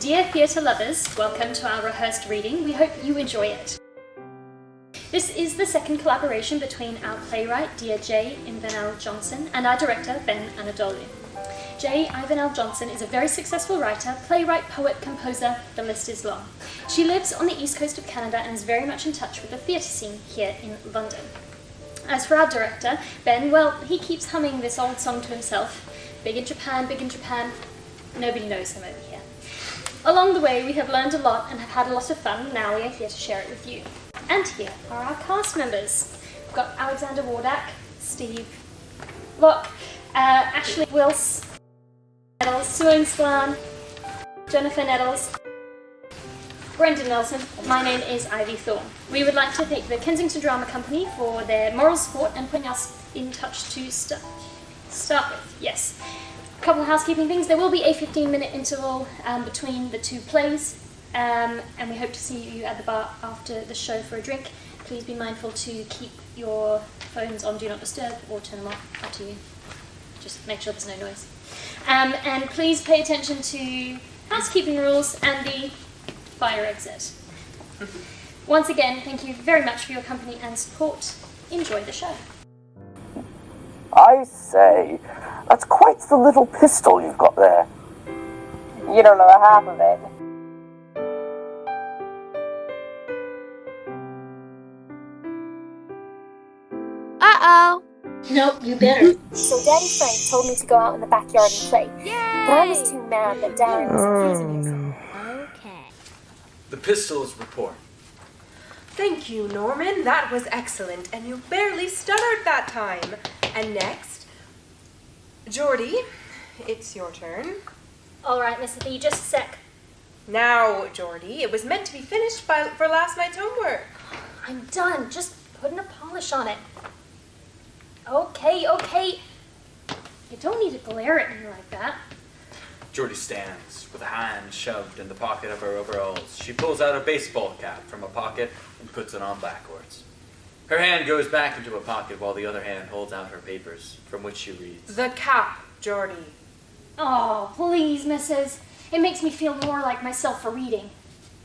Dear theatre lovers, welcome to our rehearsed reading. We hope you enjoy it. This is the second collaboration between our playwright, dear J. Ivanel Johnson, and our director, Ben Anadolu. J. Ivanel Johnson is a very successful writer, playwright, poet, composer, the list is long. She lives on the east coast of Canada and is very much in touch with the theatre scene here in London. As for our director, Ben, well, he keeps humming this old song to himself. Big in Japan, nobody knows him over here. Along the way, we have learned a lot and have had a lot of fun. Now we are here to share it with you. And here are our cast members. We've got Alexander Wardach, Steve Locke, Ashley Wilce, Nettles, Simone Sklan, Jennifer Nettles, Brendan Nelson. My name is Ivy Thorne. We would like to thank the Kensington Drama Company for their moral support and putting us in touch to start with. Yes. A couple of housekeeping things. There will be a 15-minute interval between the two plays, and we hope to see you at the bar after the show for a drink. Please be mindful to keep your phones on Do Not Disturb or turn them off, up to you. Just make sure there's no noise. And please pay attention to housekeeping rules and the fire exit. Once again, thank you very much for your company and support. Enjoy the show. I say, that's quite the little pistol you've got there. You don't know the half of it. Uh-oh. Nope, you better. So Daddy Frank told me to go out in the backyard and play. Yay! But I was too mad that Darren was accusing himself. Okay. The pistol's report. Thank you, Norman. That was excellent, and you barely stuttered that time. And next, Jordie, it's your turn. All right, Miss Lee, just a sec. Now, Jordie, it was meant to be finished for last night's homework. I'm done. Just putting a polish on it. Okay. You don't need to glare at me like that. Jordie stands with a hand shoved in the pocket of her overalls. She pulls out a baseball cap from a pocket and puts it on backwards. Her hand goes back into a pocket while the other hand holds out her papers, from which she reads. The cap, Jordie. Oh, please, Mrs. It makes me feel more like myself for reading.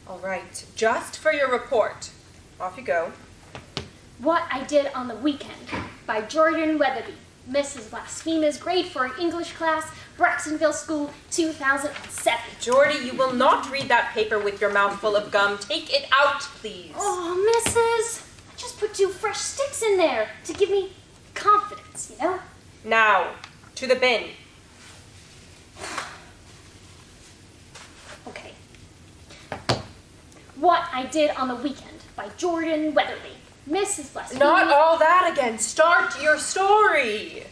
All right, just for your report. Off you go. What I Did on the Weekend by Jordan Weatherby, Mrs. Blasphema's grade 4 English class, Braxtonville School, 2007. Jordie, you will not read that paper with your mouth full of gum. Take it out, please. Oh, Mrs. I just put 2 fresh sticks in there to give me confidence, you know? Now, to the bin. Okay. What I Did on the Weekend by Jordan Weatherby, Mrs. Blasphema. Not all that again. Start your story.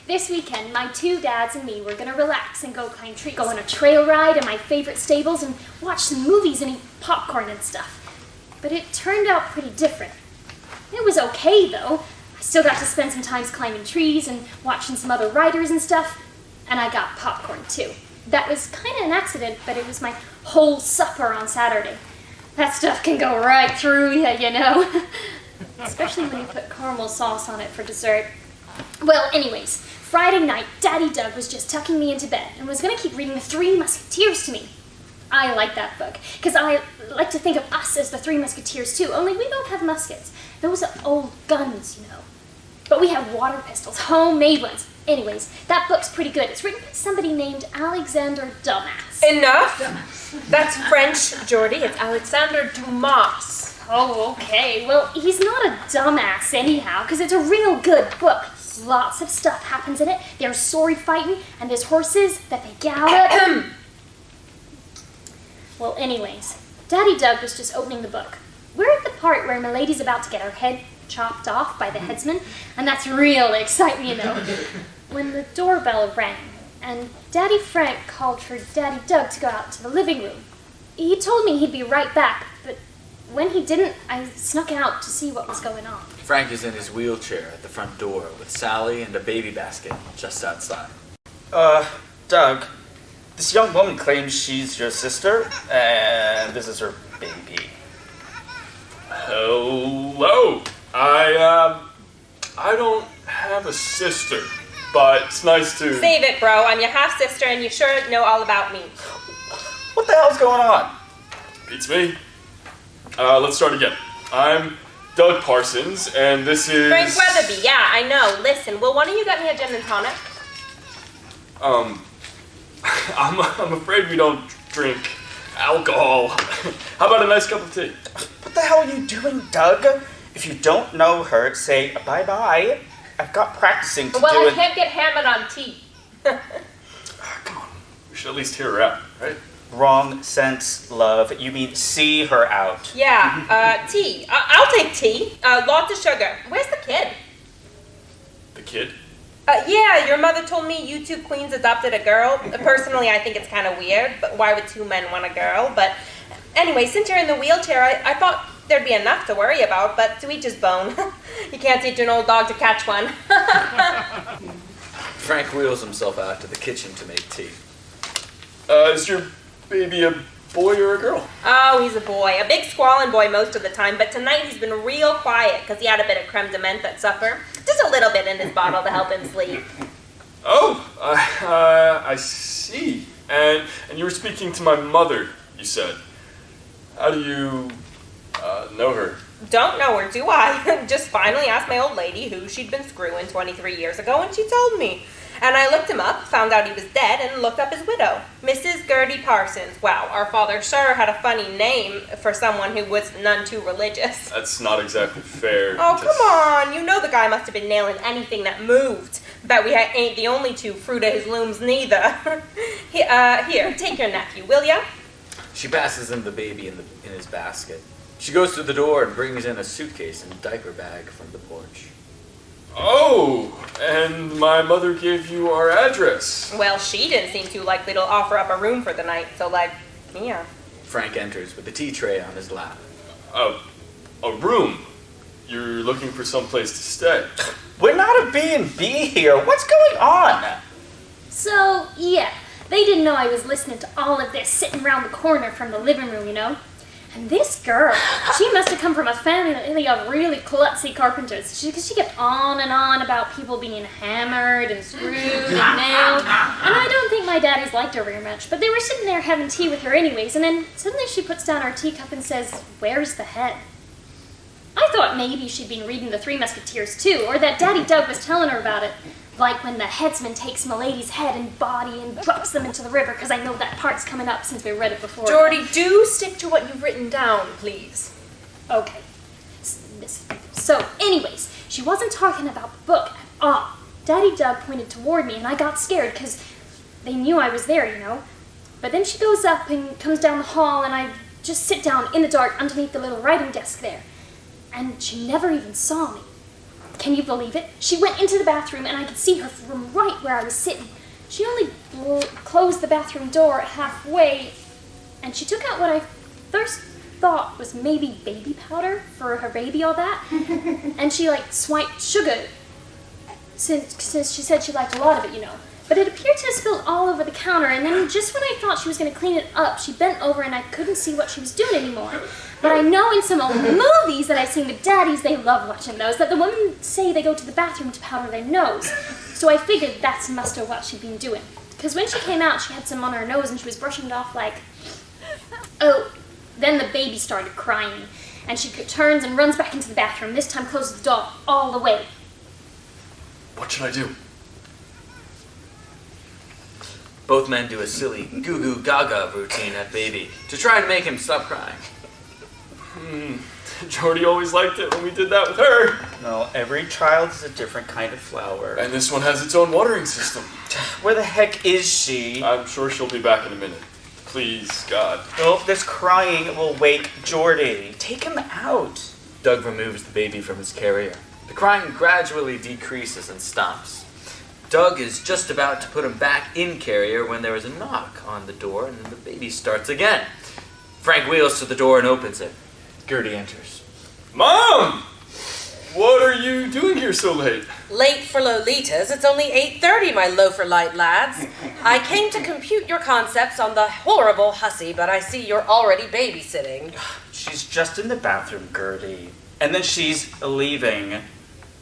This weekend, my 2 dads and me were going to relax and go climb trees, go on a trail ride in my favorite stables, and watch some movies and eat popcorn and stuff. But it turned out pretty different. It was okay, though. I still got to spend some time climbing trees and watching some other riders and stuff, and I got popcorn, too. That was kind of an accident, but it was my whole supper on Saturday. That stuff can go right through you, you know. Especially when you put caramel sauce on it for dessert. Well, anyways, Friday night, Daddy Doug was just tucking me into bed and was going to keep reading The Three Musketeers to me. I like that book, because I like to think of us as the Three Musketeers too, only we don't have muskets. Those are old guns, you know. But we have water pistols, homemade ones. Anyways, that book's pretty good. It's written by somebody named Alexander Dumas. Enough. That's French, Jordie. It's Alexander Dumas. Oh, okay. Well, he's not a dumbass anyhow, because it's a real good book. Lots of stuff happens in it. There's sword fighting, and there's horses that they gallop. Well, anyways, Daddy Doug was just opening the book. We're at the part where Milady's about to get her head chopped off by the headsman, and that's real exciting, you know. When the doorbell rang, and Daddy Frank called for Daddy Doug to go out to the living room. He told me he'd be right back, but when he didn't, I snuck out to see what was going on. Frank is in his wheelchair at the front door with Sally and a baby basket just outside. Doug, this young woman claims she's your sister, and this is her baby. Hello. I don't have a sister, but it's nice to... Save it, bro. I'm your half-sister, and you sure know all about me. What the hell's going on? It's me. Let's start again. I'm Doug Parsons, and this is... Frank Weatherby, yeah, I know. Listen, will one of you get me a gin and tonic? I'm afraid we don't drink alcohol. How about a nice cup of tea? What the hell are you doing, Doug? If you don't know her, say bye-bye. I've got practicing to Well, do I with... can't get hammered on tea. Come on. We should at least hear her out, right? Wrong sense, love. You mean see her out. Yeah, tea. I'll take tea. Lots of sugar. Where's the kid? The kid? Yeah, your mother told me you two queens adopted a girl. Personally, I think it's kind of weird, but why would two men want a girl? But anyway, since you're in the wheelchair, I thought there'd be enough to worry about, but to each his bone. You can't teach an old dog to catch one. Frank wheels himself out to the kitchen to make tea. Is your baby a boy or a girl? Oh, he's a boy. A big squalling boy most of the time, but tonight he's been real quiet because he had a bit of creme de menthe at supper. Just a little bit in his bottle to help him sleep. Oh, I see. And you were speaking to my mother, you said. How do you know her? Don't know her, do I? Just finally asked my old lady who she'd been screwing 23 years ago, and she told me. And I looked him up, found out he was dead, and looked up his widow, Mrs. Gertie Parsons. Wow, our father sure had a funny name for someone who was none too religious. That's not exactly fair. Oh, come on. You know the guy must have been nailing anything that moved. Bet we ain't the only two fruit of his looms neither. Here, take your nephew, will ya? She passes him the baby in his basket. She goes to the door and brings in a suitcase and diaper bag from the porch. Oh, and my mother gave you our address. Well, she didn't seem too likely to offer up a room for the night, so yeah. Frank enters with the tea tray on his lap. A room? You're looking for some place to stay. We're not a B&B here. What's going on? So, yeah, they didn't know I was listening to all of this sitting around the corner from the living room, you know? And this girl, she must have come from a family of really klutzy carpenters. Because she kept on and on about people being hammered and screwed and nailed. And I don't think my daddies liked her very much. But they were sitting there having tea with her anyways. And then suddenly she puts down her teacup and says, "Where's the head?" I thought maybe she'd been reading the Three Musketeers too, or that Daddy Doug was telling her about it. Like when the headsman takes Milady's head and body and drops them into the river, because I know that part's coming up since we read it before. Jordie, do stick to what you've written down, please. Okay. So, anyways, she wasn't talking about the book at all. Daddy Doug pointed toward me, and I got scared, because they knew I was there, you know. But then she goes up and comes down the hall, and I just sit down in the dark underneath the little writing desk there. And she never even saw me. Can you believe it? She went into the bathroom and I could see her from right where I was sitting. She only closed the bathroom door halfway and she took out what I first thought was maybe baby powder for her baby, all that. And she swiped sugar since she said she liked a lot of it, you know. But it appeared to have spilled all over the counter, and then just when I thought she was going to clean it up, she bent over and I couldn't see what she was doing anymore. But I know in some old movies that I've seen with daddies, they love watching those, that the women say they go to the bathroom to powder their nose. So I figured that's must have what she'd been doing. Because when she came out, she had some on her nose and she was brushing it off like... Oh, then the baby started crying. And she turns and runs back into the bathroom, this time closes the door all the way. What should I do? Both men do a silly goo-goo gaga routine at baby to try and make him stop crying. Jordie always liked it when we did that with her. No, every child is a different kind of flower. And this one has its own watering system. Where the heck is she? I'm sure she'll be back in a minute. Please, God. Oh, this crying will wake Jordie. Take him out. Doug removes the baby from his carrier. The crying gradually decreases and stops. Doug is just about to put him back in carrier when there is a knock on the door and the baby starts again. Frank wheels to the door and opens it. Gertie enters. Mom! What are you doing here so late? Late for Lolitas. It's only 8:30, my loafer light lads. I came to compute your concepts on the horrible hussy, but I see you're already babysitting. She's just in the bathroom, Gertie. And then she's leaving.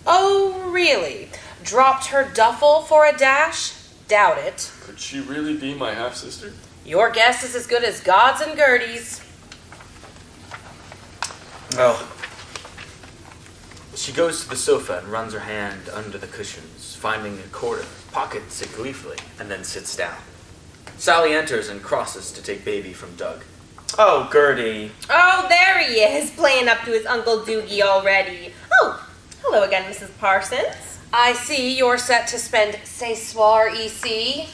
Oh, really? Dropped her duffel for a dash? Doubt it. Could she really be my half-sister? Your guess is as good as God's and Gertie's. Oh. She goes to the sofa and runs her hand under the cushions, finding a quarter, pockets it gleefully, and then sits down. Sally enters and crosses to take baby from Doug. Oh, Gertie. Oh, there he is, playing up to his Uncle Doogie already. Oh, hello again, Mrs. Parsons. I see you're set to spend ce soir ici.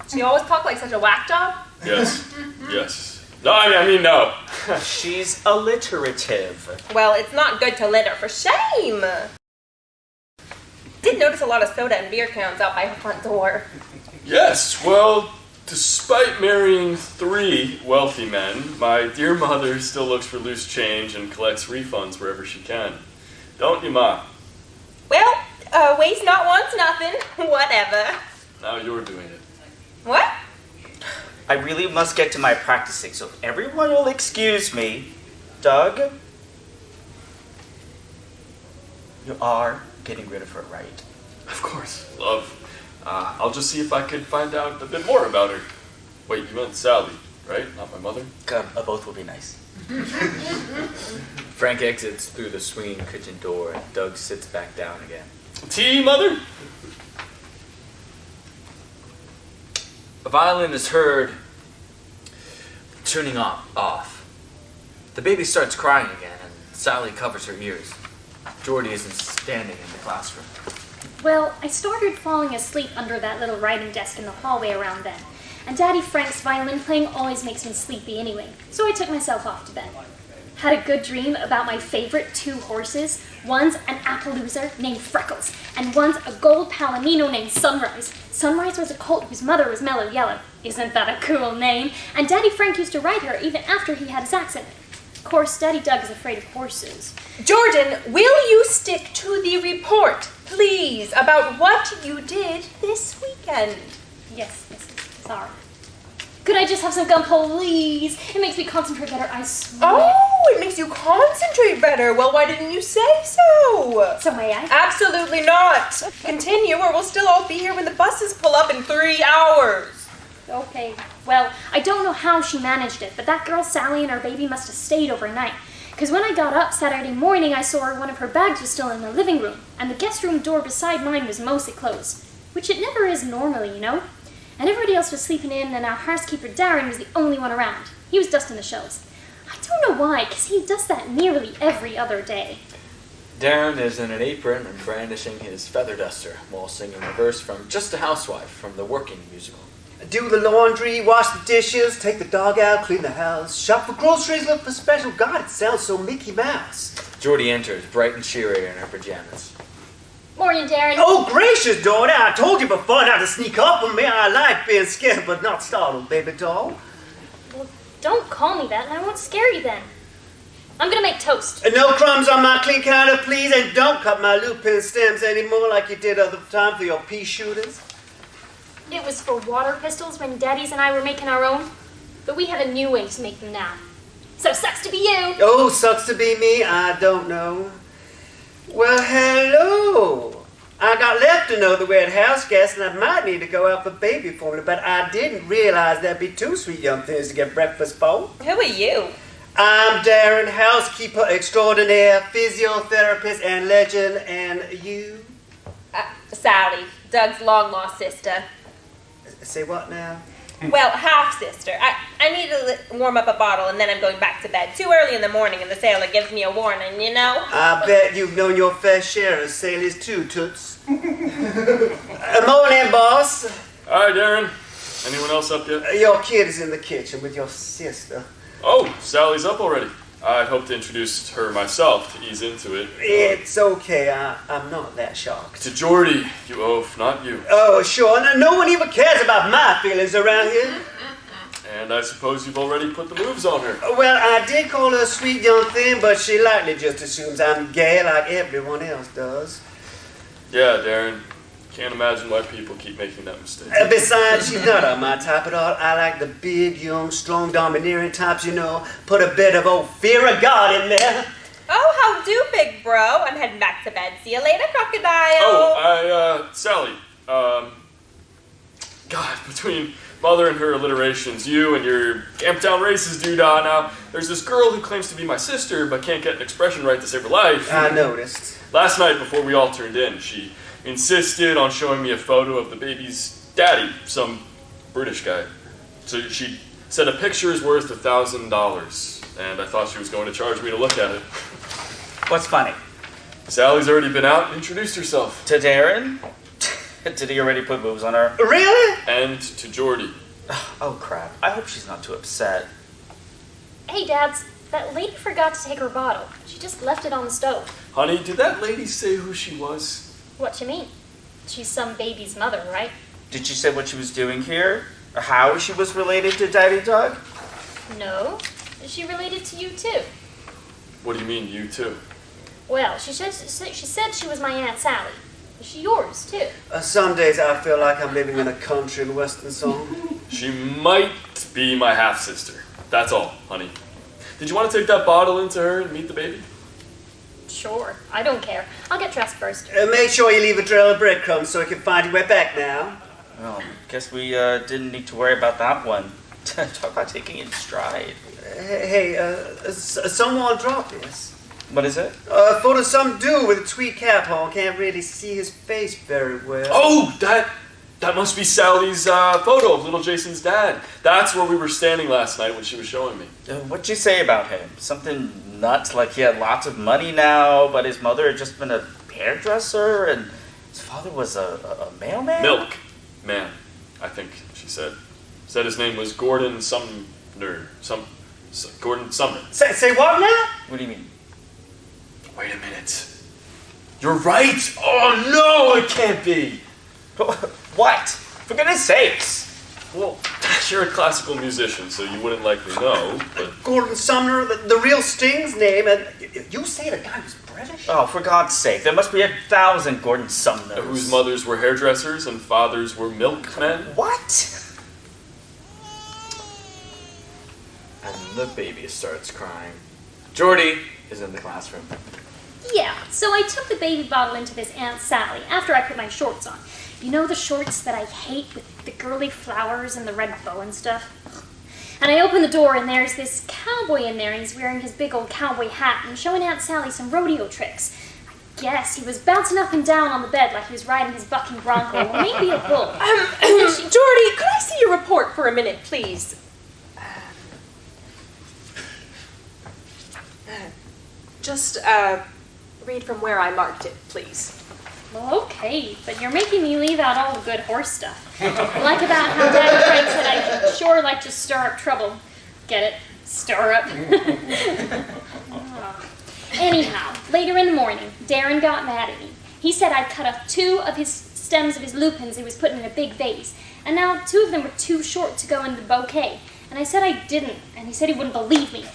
She always talk like such a whack job. Yes. Yes. No, I mean no. She's alliterative. Well, it's not good to litter, for shame. Did notice a lot of soda and beer cans out by her front door. Yes, well, despite marrying 3 wealthy men, my dear mother still looks for loose change and collects refunds wherever she can. Don't you, Ma? Well, waste not, wants nothing. Whatever. Now you're doing it. What? I really must get to my practicing, so if everyone will excuse me. Doug? You are getting rid of her, right? Of course, love. I'll just see if I could find out a bit more about her. Wait, you meant Sally, right? Not my mother? Both will be nice. Frank exits through the swinging kitchen door and Doug sits back down again. Tea, mother? A violin is heard tuning off. The baby starts crying again and Sally covers her ears. Jordie isn't standing in the classroom. Well, I started falling asleep under that little writing desk in the hallway around then, and Daddy Frank's violin playing always makes me sleepy anyway, so I took myself off to bed. Had a good dream about my favorite 2 horses. One's an Appaloosa named Freckles, and one's a gold Palomino named Sunrise. Sunrise was a colt whose mother was Mellow Yellow. Isn't that a cool name? And Daddy Frank used to ride her even after he had his accident. Of course, Daddy Doug is afraid of horses. Jordan, will you stick to the report, please, about what you did this weekend? Yes, sorry. Could I just have some gum, please? It makes me concentrate better, I swear. Oh, it makes you concentrate better. Well, why didn't you say so? So may I? Absolutely not. Continue, or we'll still all be here when the buses pull up in 3 hours. Okay, well, I don't know how she managed it, but that girl Sally and her baby must have stayed overnight. Because when I got up Saturday morning, I saw one of her bags was still in the living room, and the guest room door beside mine was mostly closed, which it never is normally, you know? And everybody else was sleeping in, and our housekeeper Darren was the only one around. He was dusting the shelves. I don't know why, because he does that nearly every other day. Darren is in an apron and brandishing his feather duster while singing a verse from Just a Housewife from the Working musical. Do the laundry, wash the dishes, take the dog out, clean the house, shop for groceries, look for special. God, it sounds so Mickey Mouse. Jordie enters, bright and cheery in her pajamas. Morning, Darren. Oh, gracious, daughter, I told you before not to sneak up on me. I like being scared, but not startled, baby doll. Well, don't call me that, and I won't scare you then. I'm gonna make toast. No crumbs on my clean counter, please, and don't cut my lupin stems anymore like you did other time for your pea shooters. It was for water pistols when Daddy's and I were making our own, but we have a new way to make them now. So sucks to be you. Oh, sucks to be me, I don't know. Well, hello. I got left to know that we had house guests and I might need to go out for baby formula, but I didn't realize there'd be 2 sweet young things to get breakfast for. Who are you? I'm Darren, housekeeper extraordinaire, physiotherapist and legend, and you? Sally, Doug's long-lost sister. Say what now? Well, half-sister. I need to warm up a bottle and then I'm going back to bed. Too early in the morning and the sailor gives me a warning, you know? I bet you've known your fair share of sailors too, Toots. Morning, boss. Hi, Darren. Anyone else up yet? Your kid is in the kitchen with your sister. Oh, Sally's up already. I'd hope to introduce her myself to ease into it. It's okay, I'm not that shocked. To Jordie, you oaf, not you. Oh, sure. No one even cares about my feelings around here. And I suppose you've already put the moves on her. Well, I did call her a sweet young thing, but she likely just assumes I'm gay like everyone else does. Yeah, Darren. Can't imagine why people keep making that mistake. Besides, she's not on my type at all. I like the big, young, strong, domineering types, you know. Put a bit of old fear of God in there. Oh, how do, big bro? I'm heading back to bed. See you later, crocodile. Oh, Sally, God, between mother and her alliterations, you and your Camptown Races doodah. Now, there's this girl who claims to be my sister, but can't get an expression right to save her life. I noticed. Last night, before we all turned in, she insisted on showing me a photo of the baby's daddy, some British guy. So she said a picture is worth $1,000, and I thought she was going to charge me to look at it. What's funny? Sally's already been out and introduced herself. To Darren? Did he already put moves on her? Really? And to Jordie. Oh, crap. I hope she's not too upset. Hey, Dads, that lady forgot to take her bottle. She just left it on the stove. Honey, did that lady say who she was? What you mean? She's some baby's mother, right? Did she say what she was doing here? Or how she was related to Daddy Doug? No. Is she related to you, too? What do you mean, you too? Well, she said she was my Aunt Sally. Is she yours, too? Some days I feel like I'm living in a country and western song. She might be my half-sister. That's all, honey. Did you want to take that bottle into her and meet the baby? Sure. I don't care. I'll get dressed first. Make sure you leave a trail of breadcrumbs so I can find your way back now. Well, guess we didn't need to worry about that one. Talk about taking it in stride. Someone dropped this. What is it? A photo of some dude with a tweed cap on. Can't really see his face very well. Oh, that must be Sally's photo of little Jason's dad. That's where we were standing last night when she was showing me. What'd you say about him? Something nuts, like he had lots of money now, but his mother had just been a hairdresser, and his father was a mailman? Milk man, I think she said. Said his name was Gordon Sumner. Gordon Sumner. Say what now? What do you mean? Wait a minute. You're right! Oh no, it can't be! What? For goodness sakes! Well, you're a classical musician, so you wouldn't likely know, but... Gordon Sumner, the real Sting's name, and you say the guy was British? Oh, for God's sake, there must be 1,000 Gordon Sumners. Whose mothers were hairdressers and fathers were milkmen? What? And the baby starts crying. Jordie is in the classroom. Yeah, so I took the baby bottle into this Aunt Sally after I put my shorts on. You know the shorts that I hate with the girly flowers and the red bow and stuff? And I open the door and there's this cowboy in there and he's wearing his big old cowboy hat and showing Aunt Sally some rodeo tricks. I guess he was bouncing up and down on the bed like he was riding his bucking bronco or maybe a bull. Jordie, could I see your report for a minute, please? Just, read from where I marked it, please. Well, okay, but you're making me leave out all the good horse stuff. Like about how Daddy Frank said I sure like to stir up trouble. Get it? Stir up. Anyhow, later in the morning, Darren got mad at me. He said I'd cut off 2 of his stems of his lupins he was putting in a big vase, and now 2 of them were too short to go in the bouquet. And I said I didn't, and he said he wouldn't believe me.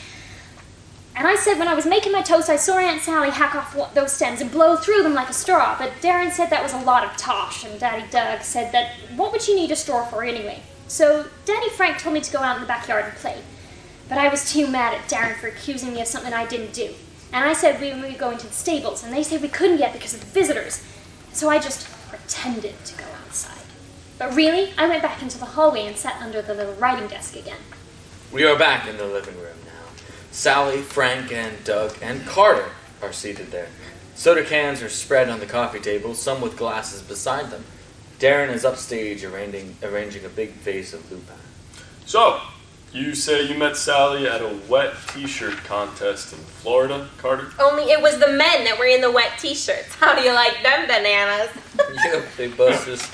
And I said when I was making my toast, I saw Aunt Sally hack off those stems and blow through them like a straw, but Darren said that was a lot of tosh, and Daddy Doug said that what would she need a straw for anyway? So Daddy Frank told me to go out in the backyard and play. But I was too mad at Darren for accusing me of something I didn't do. And I said we were going to the stables, and they said we couldn't yet because of the visitors. So I just pretended to go outside. But really, I went back into the hallway and sat under the little writing desk again. We are back in the living room now. Sally, Frank, and Doug, and Carter are seated there. Soda cans are spread on the coffee table, some with glasses beside them. Darren is upstage arranging a big vase of lupin. So, you say you met Sally at a wet t-shirt contest in Florida, Carter? Only it was the men that were in the wet t-shirts. How do you like them bananas? Yep, they bust us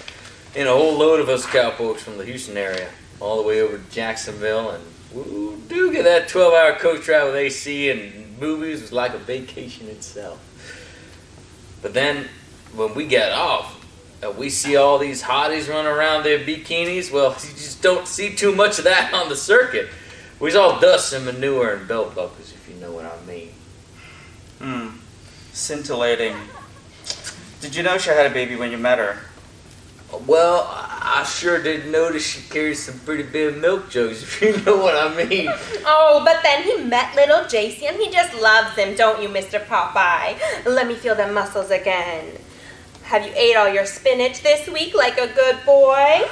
in a whole load of us cowpokes from the Houston area, all the way over to Jacksonville, and do get that 12-hour coach ride with AC and movies was like a vacation itself. But then, when we get off, we see all these hotties running around their bikinis. Well, you just don't see too much of that on the circuit. We all dust and manure and belt buckles, if you know what I mean. Scintillating. Did you know she had a baby when you met her? Well, I sure did notice she carries some pretty big milk jugs, if you know what I mean. Oh, but then he met little JC and he just loves him, don't you, Mr. Popeye? Let me feel them muscles again. Have you ate all your spinach this week like a good boy?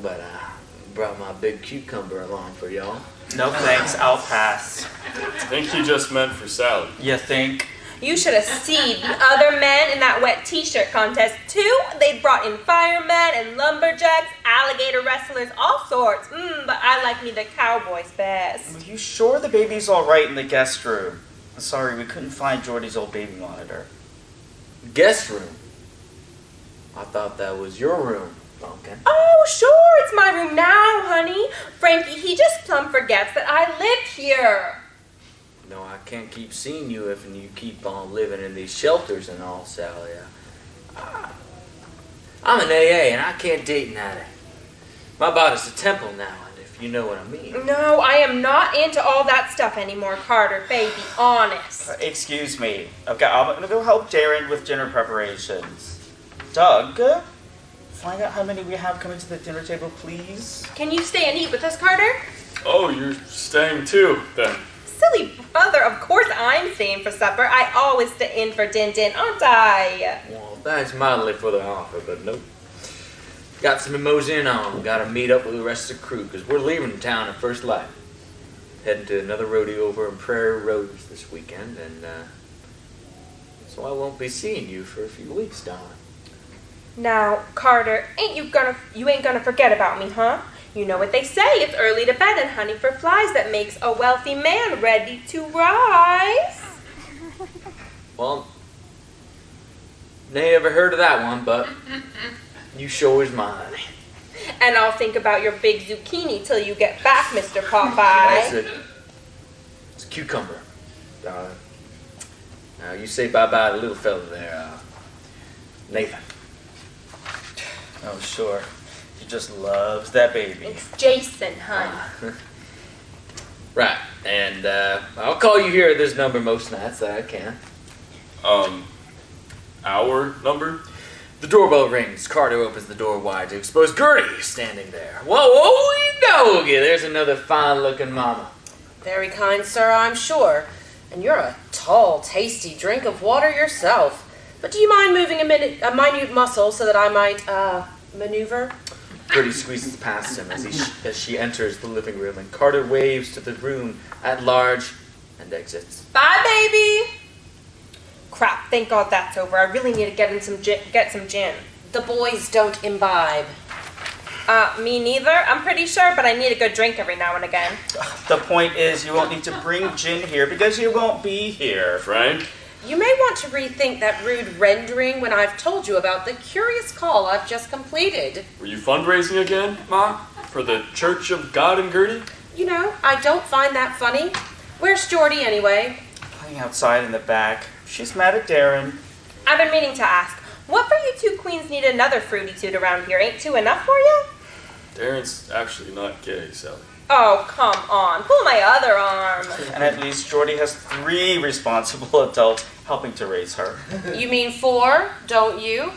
but I brought my big cucumber along for y'all. No thanks, I'll pass. I think he just meant for Sally. You think? You should have seen the other men in that wet t-shirt contest, too. They brought in firemen and lumberjacks, alligator wrestlers, all sorts. But I like me the cowboys best. Are you sure the baby's all right in the guest room? Sorry, we couldn't find Jordie's old baby monitor. Guest room? I thought that was your room, Pumpkin. Oh, sure, it's my room now, honey. Frankie, he just plumb forgets that I live here. No, I can't keep seeing you if you keep on living in these shelters and all, Sally. I'm an AA and I can't date an addict. My body's a temple now, and if you know what I mean. No, I am not into all that stuff anymore, Carter. Baby, honest. Excuse me. Okay, I'm gonna go help Darren with dinner preparations. Doug, find out how many we have coming to the dinner table, please. Can you stay and eat with us, Carter? Oh, you're staying too, then. Silly brother, of course I'm staying for supper. I always stay in for din-din, aren't I? Well, thanks mightily for the offer, but nope. Got some mimosing on. Gotta meet up with the rest of the crew, because we're leaving town at first light. Heading to another rodeo over in Prairie Roads this weekend, and so I won't be seeing you for a few weeks, Don. Now, Carter, you ain't gonna forget about me, huh? You know what they say, it's early to bed and honey for flies that makes a wealthy man ready to rise. Well, they ever heard of that one, but you sure is mine. And I'll think about your big zucchini till you get back, Mr. Popeye. That's it. It's a cucumber, darling. Now, you say bye-bye to the little fella there, Nathan. Oh, sure. He just loves that baby. It's Jason, hun. Right, and I'll call you here at this number most nights that I can. Our number? The doorbell rings. Carter opens the door wide to expose Gertie standing there. Whoa, doggy, there's another fine-looking mama. Very kind, sir, I'm sure. And you're a tall, tasty drink of water yourself. But do you mind moving a minute muscle so that I might, maneuver? Gertie squeezes past him as she enters the living room, and Carter waves to the room at large and exits. Bye, baby! Crap, thank God that's over. I really need to get some gin. The boys don't imbibe. Me neither, I'm pretty sure, but I need a good drink every now and again. The point is, you won't need to bring gin here because you won't be here. Frank? You may want to rethink that rude rendering when I've told you about the curious call I've just completed. Were you fundraising again, Ma? For the Church of God and Gertie? You know, I don't find that funny. Where's Jordie anyway? Playing outside in the back. She's mad at Darren. I've been meaning to ask, what for you two queens need another fruity toot around here? Ain't two enough for you? Darren's actually not gay, Sally. Oh, come on. Pull my other arm. And at least Jordie has 3 responsible adults helping to raise her. You mean 4, don't you?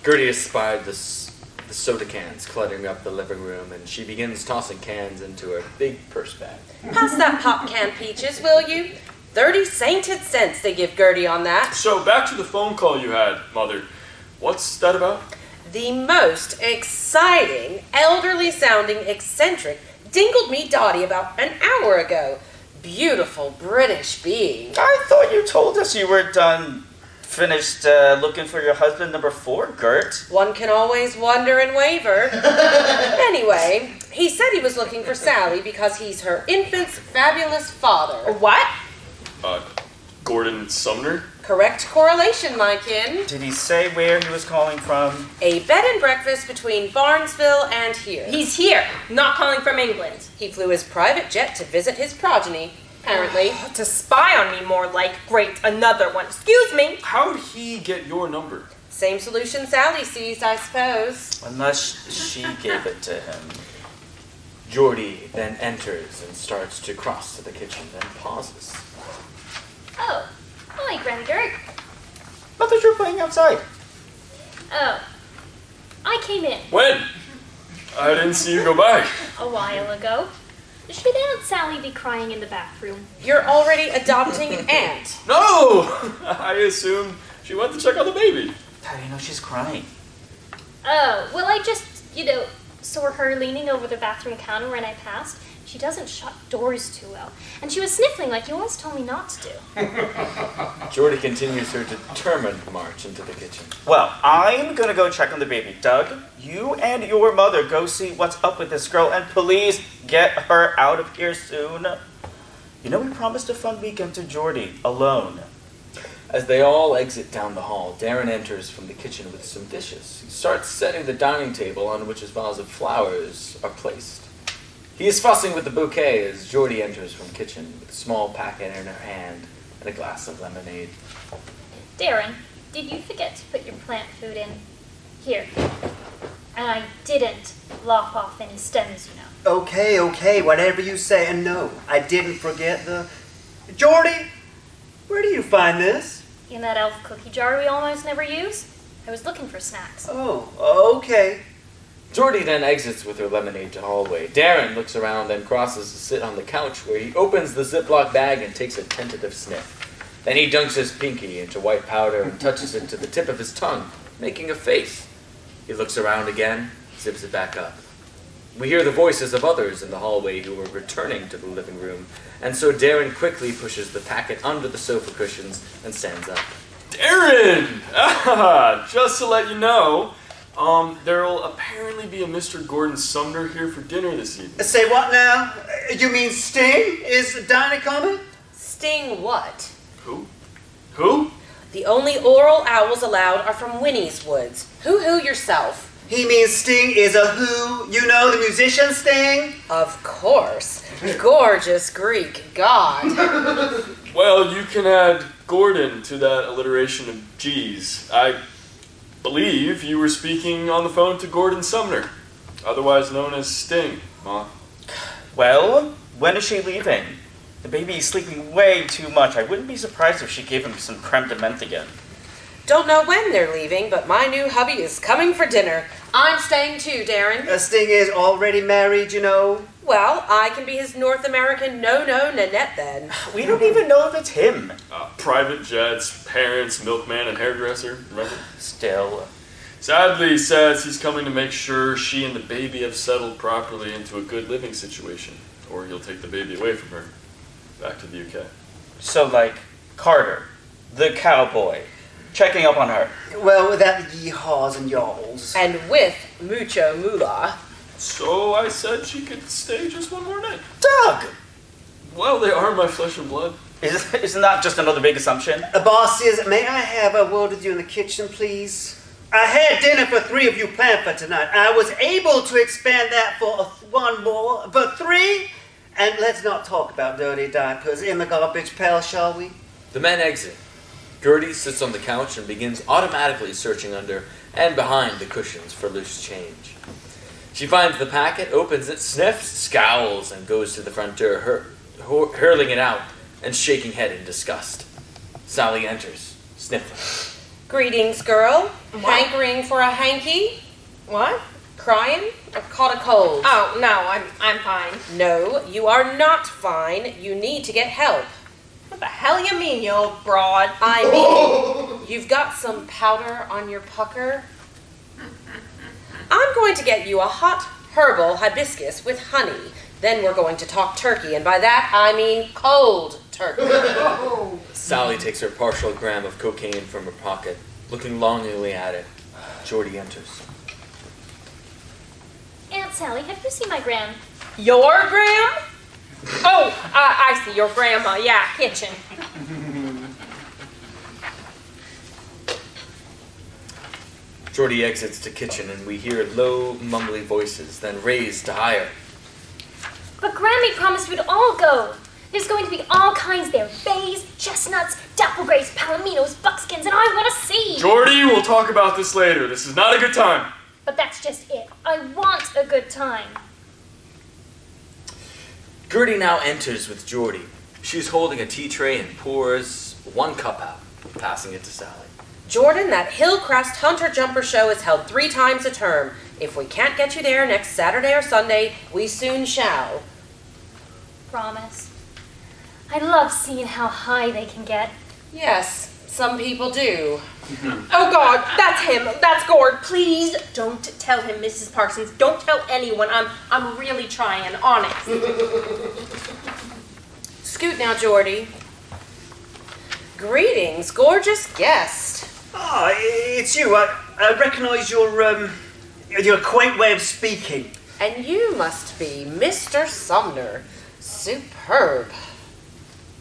Gertie has spied the soda cans cluttering up the living room, and she begins tossing cans into her big purse bag. Pass that pop can, Peaches, will you? 30 sainted cents they give Gertie on that. So, back to the phone call you had, Mother. What's that about? The most exciting, elderly-sounding eccentric dingled me Dottie about an hour ago. Beautiful British being. I thought you told us you were finished looking for your husband number 4, Gert. One can always wonder and waver. Anyway, he said he was looking for Sally because he's her infant's fabulous father. What? Gordon Sumner? Correct correlation, my kin. Did he say where he was calling from? A bed and breakfast between Barnesville and here. He's here, not calling from England. He flew his private jet to visit his progeny, apparently. To spy on me more like. Great, another one. Excuse me. How'd he get your number? Same solution Sally sees, I suppose. Unless she gave it to him. Jordie then enters and starts to cross to the kitchen, then pauses. Oh, hi, Granny Gert. I thought you were playing outside. Oh, I came in When? I didn't see you go by. a while ago. Should Aunt Sally be crying in the bathroom? You're already adopting an aunt. No! I assumed she went to check on the baby. How do you know she's crying? Oh, well, I just saw her leaning over the bathroom counter when I passed. She doesn't shut doors too well. And she was sniffling like you always told me not to do. Jordie continues her determined march into the kitchen. Well, I'm gonna go check on the baby. Doug, you and your mother go see what's up with this girl, and please get her out of here soon. You know we promised a fun weekend to Jordie, alone. As they all exit down the hall, Darren enters from the kitchen with some dishes. He starts setting the dining table on which his vase of flowers are placed. He is fussing with the bouquet as Jordie enters from kitchen with a small packet in her hand and a glass of lemonade. Darren, did you forget to put your plant food in? Here. And I didn't lop off any stems, you know. Okay, whatever you say. And no, I didn't forget the... Jordie, where do you find this? In that elf cookie jar we almost never use. I was looking for snacks. Oh, okay. Jordie then exits with her lemonade to hallway. Darren looks around and crosses to sit on the couch where he opens the Ziploc bag and takes a tentative sniff. Then he dunks his pinky into white powder and touches it to the tip of his tongue, making a face. He looks around again, zips it back up. We hear the voices of others in the hallway who are returning to the living room, and so Darren quickly pushes the packet under the sofa cushions and stands up. Darren! Just to let you know, there'll apparently be a Mr. Gordon Sumner here for dinner this evening. Say what now? You mean Sting? Is Dinah coming? Sting what? Who? The only oral owls allowed are from Winnie's Woods. Hoo yourself. He means Sting is a who? You know, the musician Sting? Of course. Gorgeous Greek god. Well, you can add Gordon to that alliteration of G's. I believe you were speaking on the phone to Gordon Sumner, otherwise known as Sting, Ma. Well, when is she leaving? The baby is sleeping way too much. I wouldn't be surprised if she gave him some creme de menthe again. Don't know when they're leaving, but my new hubby is coming for dinner. I'm staying too, Darren. Sting is already married, you know. Well, I can be his North American Nanette then. We don't even know if it's him. Private jets, parents, milkman, and hairdresser, remember? Still. Sadly, he says he's coming to make sure she and the baby have settled properly into a good living situation, or he'll take the baby away from her, back to the UK. So, like, Carter, the cowboy, checking up on her. Well, without the yeehaws and y'alls. And with mucho moolah. So I said she could stay just one more night. Doug! Well, they are my flesh and blood. Isn't that just another big assumption? Bosses, may I have a word with you in the kitchen, please? I had dinner for 3 of you planned for tonight. I was able to expand that for one more, for 3. And let's not talk about dirty diapers in the garbage pail, shall we? The men exit. Jordie sits on the couch and begins automatically searching under and behind the cushions for loose change. She finds the packet, opens it, sniffs, scowls, and goes to the front door, hurling it out and shaking head in disgust. Sally enters, sniffling. Greetings, girl. What? Hankering for a hanky? What? Crying? Or caught a cold? Oh, no, I'm fine. No, you are not fine. You need to get help. What the hell you mean, you old broad? I mean, you've got some powder on your pucker? I'm going to get you a hot herbal hibiscus with honey. Then we're going to talk turkey, and by that I mean cold turkey. Sally takes her partial gram of cocaine from her pocket, looking longingly at it. Jordie enters. Aunt Sally, have you seen my gram? Your gram? Oh, I see, your grandma. Yeah, kitchen. Jordie exits the kitchen and we hear low, mumbly voices, then raised to higher. But Grammy promised we'd all go. There's going to be all kinds there. Bays, chestnuts, dapplegrays, palominos, buckskins, and I want to see. Jordie, we'll talk about this later. This is not a good time. But that's just it. I want a good time. Gertie now enters with Jordie. She's holding a tea tray and pours 1 cup out, passing it to Sally. Jordan, that Hillcrest Hunter Jumper show is held 3 times a term. If we can't get you there next Saturday or Sunday, we soon shall. Promise. I love seeing how high they can get. Yes, Some people do. Oh God, that's him. That's Gord. Please don't tell him, Mrs. Parsons. Don't tell anyone. I'm really trying, honest. Scoot now, Jordie. Greetings, gorgeous guest. Ah, it's you. I recognise your quaint way of speaking. And you must be Mr. Sumner. Superb.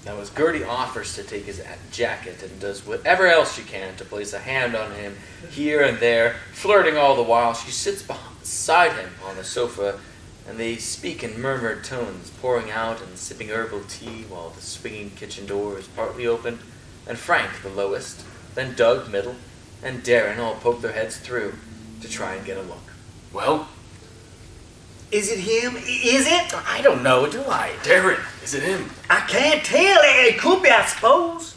Now, as Gertie offers to take his jacket and does whatever else she can to place a hand on him here and there, flirting all the while, she sits beside him on the sofa, and they speak in murmured tones, pouring out and sipping herbal tea while the swinging kitchen door is partly opened, and Frank, the lowest, then Doug, middle, and Darren all poke their heads through to try and get a look. Well, Is it him? Is it? I don't know, do I? Darren, is it him? I can't tell. It could be, I suppose.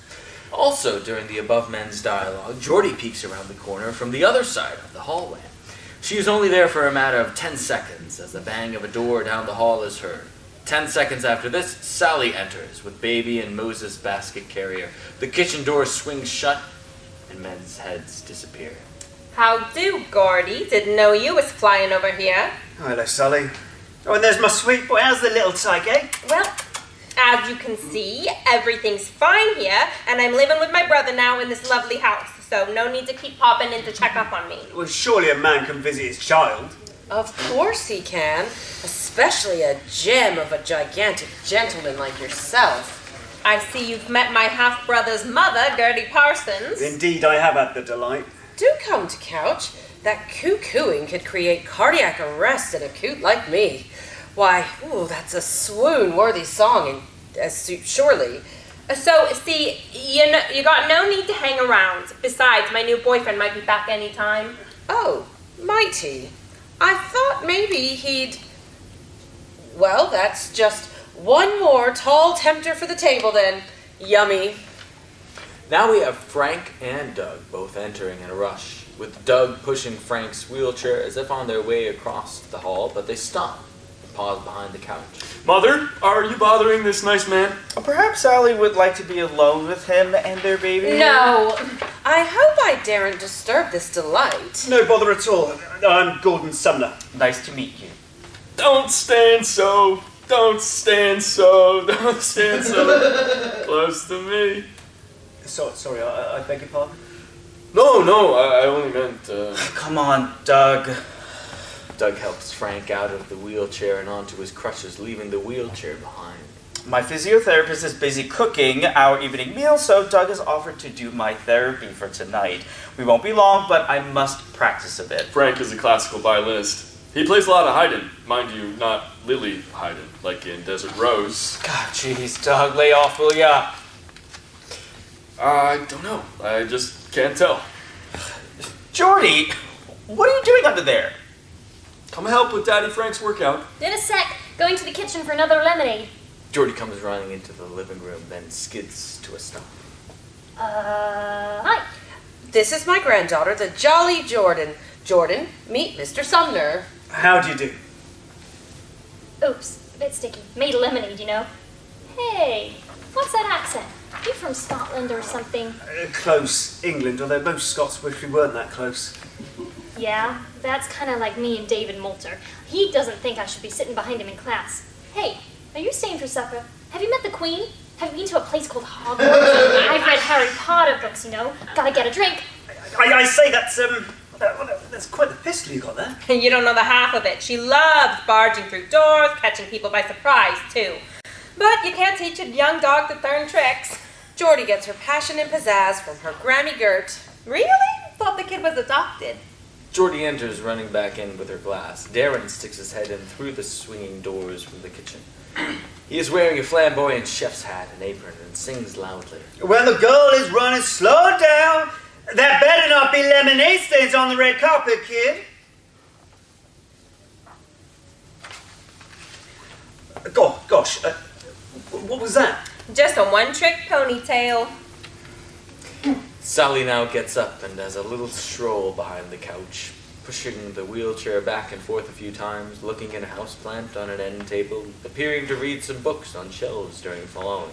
Also, during the above men's dialogue, Jordie peeks around the corner from the other side of the hallway. She is only there for a matter of 10 seconds as the bang of a door down the hall is heard. 10 seconds after this, Sally enters with baby and Moses' basket carrier. The kitchen door swings shut and men's heads disappear. How do, Gordy? Didn't know you was flying over here. Oh, hello, Sally. Oh, and there's my sweet boy. How's the little tyke, eh? Well, as you can see, everything's fine here, and I'm living with my brother now in this lovely house, so no need to keep popping in to check up on me. Well, surely a man can visit his child. Of course he can, especially a gem of a gigantic gentleman like yourself. I see you've met my half-brother's mother, Gertie Parsons. Indeed, I have had the delight. Do come to couch. That coo-cooing could create cardiac arrest in a coot like me. Why, ooh, that's a swoon-worthy song, and surely. So, see, you got no need to hang around. Besides, my new boyfriend might be back any time. Oh, might he? I thought maybe he'd... Well, that's just one more tall tempter for the table then. Yummy. Now we have Frank and Doug both entering in a rush, with Doug pushing Frank's wheelchair as if on their way across the hall, but they stop and pause behind the couch. Mother, are you bothering this nice man? Perhaps Sally would like to be alone with him and their baby. No, I hope I daren't disturb this delight. No bother at all. I'm Gordon Sumner. Nice to meet you. Don't stand so. Don't stand so. Don't stand so close to me. Sorry, I beg your pardon? No, I only meant... Come on, Doug. Doug helps Frank out of the wheelchair and onto his crutches, leaving the wheelchair behind. My physiotherapist is busy cooking our evening meal, so Doug has offered to do my therapy for tonight. We won't be long, but I must practice a bit. Frank is a classical violinist. He plays a lot of Haydn. Mind you, not Lily Haydn, like in Desert Rose. God, jeez, Doug, lay off, will ya? I don't know. I just can't tell. Jordie, what are you doing under there? Come help with Daddy Frank's workout. In a sec, going to the kitchen for another lemonade. Jordie comes running into the living room, then skids to a stop. Hi. This is my granddaughter, the jolly Jordan. Jordan, meet Mr. Sumner. How do you do? Oops, a bit sticky. Made lemonade, you know. Hey, what's that accent? You from Scotland or something? Close England, although most Scots wish we weren't that close. Yeah, that's kind of like me and David Moulter. He doesn't think I should be sitting behind him in class. Hey, are you staying for supper? Have you met the Queen? Have you been to a place called Hogwarts? I've read Harry Potter books, you know. Gotta get a drink. I say that's quite the pistol you got there. You don't know the half of it. She loves barging through doors, catching people by surprise, too. But you can't teach a young dog to turn tricks. Jordie gets her passion and pizzazz from her Grammy Gert. Really? Thought the kid was adopted. Jordie enters, running back in with her glass. Darren sticks his head in through the swinging doors from the kitchen. He is wearing a flamboyant chef's hat and apron and sings loudly. When the girl is running, slow down. There better not be lemonade stains on the red carpet, kid. Gosh, what was that? Just a one-trick ponytail. Sally now gets up and has a little stroll behind the couch, pushing the wheelchair back and forth a few times, looking at a houseplant on an end table, appearing to read some books on shelves during following.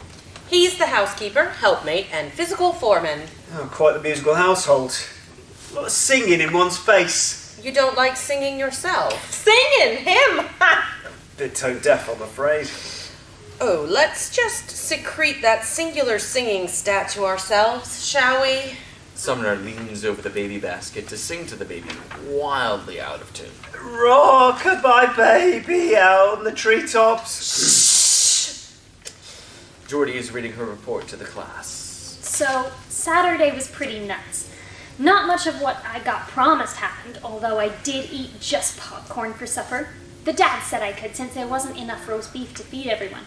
He's the housekeeper, helpmate, and physical foreman. Oh, quite the musical household. A lot of singing in one's face. You don't like singing yourself? Singing him! Bit tone deaf, I'm afraid. Oh, let's just secrete that singular singing stat to ourselves, shall we? Sumner leans over the baby basket to sing to the baby, wildly out of tune. Rock-a-bye baby out in the treetops. Jordie is reading her report to the class. So, Saturday was pretty nuts. Not much of what I got promised happened, although I did eat just popcorn for supper. The dad said I could since there wasn't enough roast beef to feed everyone.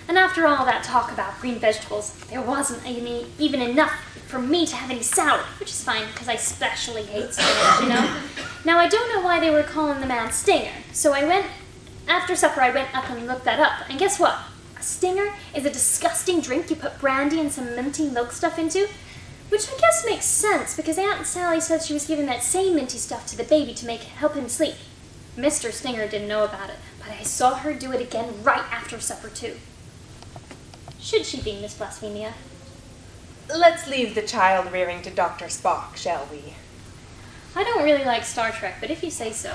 And after all that talk about green vegetables, there wasn't even enough for me to have any salad, which is fine because I especially hate spinach, you know? Now, I don't know why they were calling the man Stinger, so after supper I went up and looked that up, and guess what? A Stinger is a disgusting drink you put brandy and some minty milk stuff into, which I guess makes sense because Aunt Sally said she was giving that same minty stuff to the baby to help him sleep. Mr. Stinger didn't know about it, but I saw her do it again right after supper, too. Should she be Miss Blasphemia? Let's leave the child rearing to Dr. Spock, shall we? I don't really like Star Trek, but if you say so.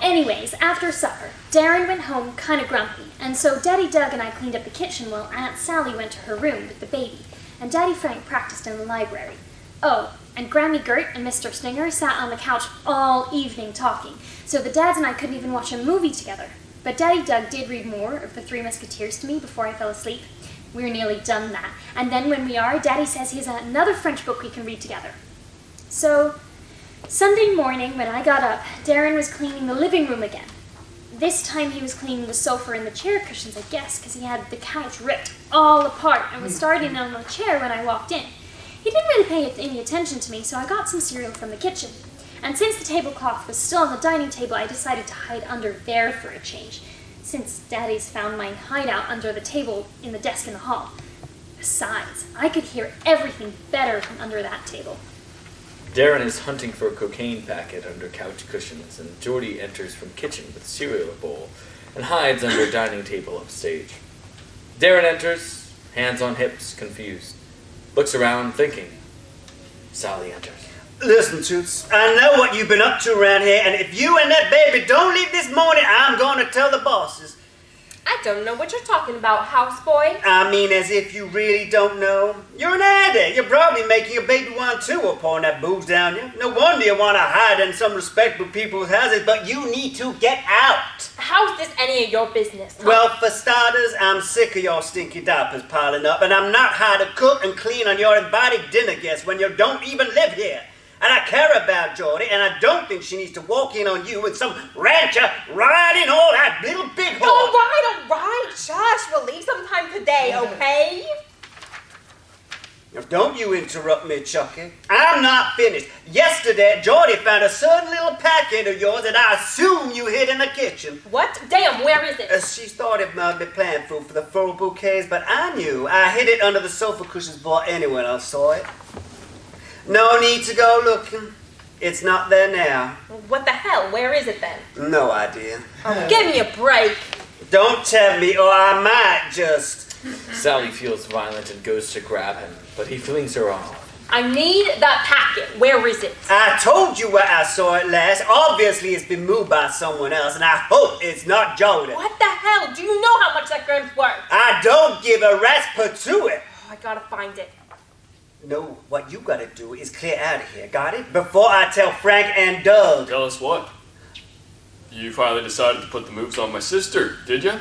Anyways, after supper, Darren went home kind of grumpy, and so Daddy Doug and I cleaned up the kitchen while Aunt Sally went to her room with the baby, and Daddy Frank practiced in the library. Oh, and Grammy Gert and Mr. Stinger sat on the couch all evening talking, so the dads and I couldn't even watch a movie together. But Daddy Doug did read more of The Three Musketeers to me before I fell asleep. We're nearly done that. And then when we are, Daddy says he has another French book we can read together. So, Sunday morning when I got up, Darren was cleaning the living room again. This time he was cleaning the sofa and the chair cushions, I guess, because he had the couch ripped all apart and was starting on the chair when I walked in. He didn't really pay any attention to me, so I got some cereal from the kitchen. And since the tablecloth was still on the dining table, I decided to hide under there for a change, since Daddy's found my hideout under the table in the desk in the hall. Besides, I could hear everything better from under that table. Darren is hunting for a cocaine packet under couch cushions, and Jordie enters from kitchen with cereal bowl and hides under a dining table upstage. Darren enters, hands on hips, confused. Looks around, thinking. Sally enters. Listen, Toots, I know what you've been up to around here, and if you and that baby don't leave this morning, I'm going to tell the bosses. I don't know what you're talking about, houseboy. I mean, as if you really don't know. You're an addict. You're probably making a baby wine too or pouring that booze down you. No wonder you want to hide in some respectable people's houses, but you need to get out. How's this any of your business? Huh? Well, for starters, I'm sick of your stinky diapers piling up, and I'm not hired to cook and clean on your invited dinner guests when you don't even live here. And I care about Jordie, and I don't think she needs to walk in on you with some rancher riding all that little big horse. All right. Shush, we'll leave sometime today, okay? Now, don't you interrupt me, Chucky. I'm not finished. Yesterday, Jordie found a certain little packet of yours that I assume you hid in the kitchen. What? Damn, where is it? She thought it might be plant food for the floral bouquets, but I knew. I hid it under the sofa cushions before anyone else saw it. No need to go looking. It's not there now. What the hell? Where is it then? No idea. Oh, give me a break. Don't tell me, or I might just... Sally feels violent and goes to grab him, but he flings her off. I need that packet. Where is it? I told you where I saw it last. Obviously, it's been moved by someone else, and I hope it's not Jordie. What the hell? Do you know how much that gram's worth? I don't give a rat's patootie. Oh, I gotta find it. No, what you gotta do is clear out of here, got it? Before I tell Frank and Doug. Tell us what? You finally decided to put the moves on my sister, did you?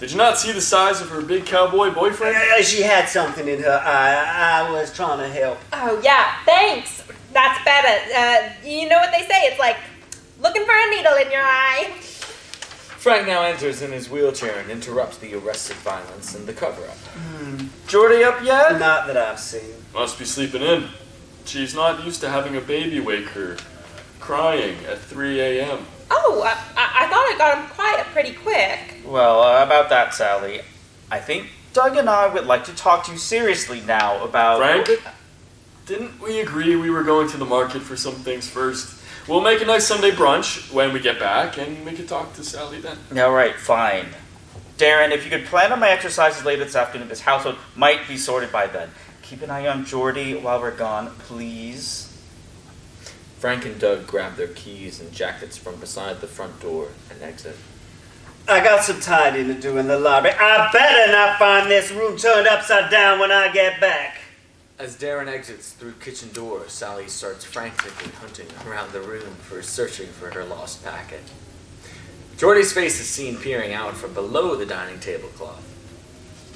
Did you not see the size of her big cowboy boyfriend? She had something in her eye. I was trying to help. Oh, yeah, thanks. That's better. You know what they say? It's like looking for a needle in your eye. Frank now enters in his wheelchair and interrupts the arrested violence and the cover-up. Jordie up yet? Not that I've seen. Must be sleeping in. She's not used to having a baby wake her, crying at 3 a.m. Oh, I thought I got him quiet pretty quick. Well, about that, Sally, I think Doug and I would like to talk to you seriously now about... Frank, didn't we agree we were going to the market for some things first? We'll make a nice Sunday brunch when we get back, and we can talk to Sally then. All right, fine. Darren, if you could plan on my exercises later this afternoon, this household might be sorted by then. Keep an eye on Jordie while we're gone, please. Frank and Doug grab their keys and jackets from beside the front door and exit. I got some tidying to do in the lobby. I better not find this room turned upside down when I get back. As Darren exits through kitchen door, Sally starts frantically hunting around the room searching for her lost packet. Jordie's face is seen peering out from below the dining tablecloth.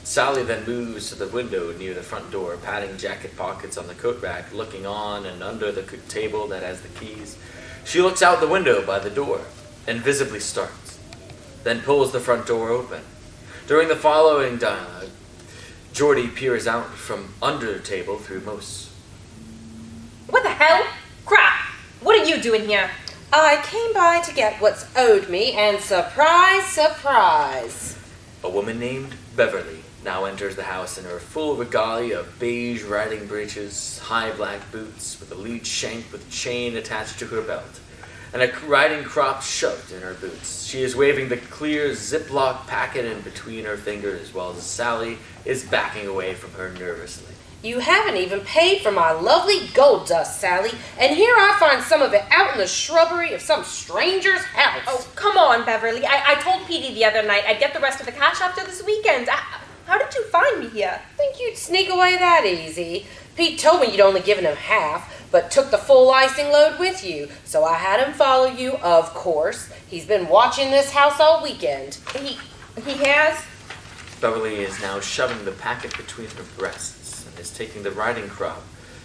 Sally then moves to the window near the front door, patting jacket pockets on the coat rack, looking on and under the table that has the keys. She looks out the window by the door and visibly starts, then pulls the front door open. During the following dialogue, Jordie peers out from under the table through most. What the hell? Crap! What are you doing here? I came by to get what's owed me, and surprise, surprise. A woman named Beverly now enters the house in her full regalia of beige riding breeches, high black boots with a lead shank with a chain attached to her belt, and a riding crop shoved in her boots. She is waving the clear Ziploc packet in between her fingers while Sally is backing away from her nervously. You haven't even paid for my lovely gold dust, Sally, and here I find some of it out in the shrubbery of some stranger's house. Oh, come on, Beverly. I told Petey the other night I'd get the rest of the cash after this weekend. How did you find me here? Think you'd sneak away that easy? Pete told me you'd only given him half, but took the full icing load with you, so I had him follow you, of course. He's been watching this house all weekend. He has? Beverly is now shoving the packet between her breasts and is taking the riding crop